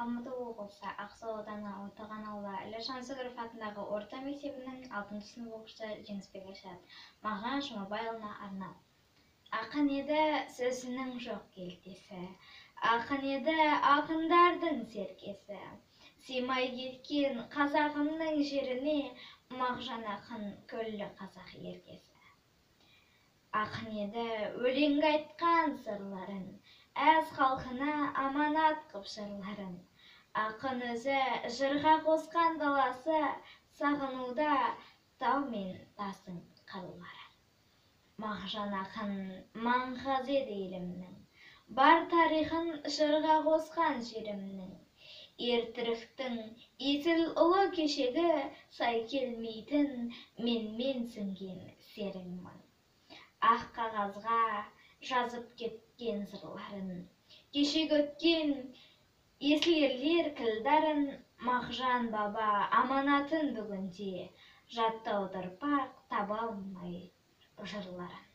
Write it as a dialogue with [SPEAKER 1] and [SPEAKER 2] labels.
[SPEAKER 1] Алматы облысы Ақсу ауданы Отаған ауылы Ілішан Сүгіров атындағы орта мектебінің 6 сынып оқушысы Жеңісбек Айшат Мағжан Жұмабайұлына арнап. Ақын еді сөзінің жоқ келтесі, ақын еді ақындардың серкесі, сыймай кеткен қазағымның жеріне Мағжан ақын күллі қазақ еркесі. Ақын еді өлең айтқан сырларын, әз халқына аманат қып жырларын. Ақын өзі жырға қосқан даласы, сағынуда тау мен тасын қырларын. Мағжан ақын маңғаз еді елімнің, бар тарихын жырға қосқан жерімнің. Ертіріктің есіл ұлы кешегі, сай келмейтін менмен сіңген серіңмін. Ақ қағазға жазып кеткен сырларын, кешегі өткен есіл ерлер кілдарын. Мағжан баба аманатын бүгінде, жаттауды ұрпақ таба алмай жырларын.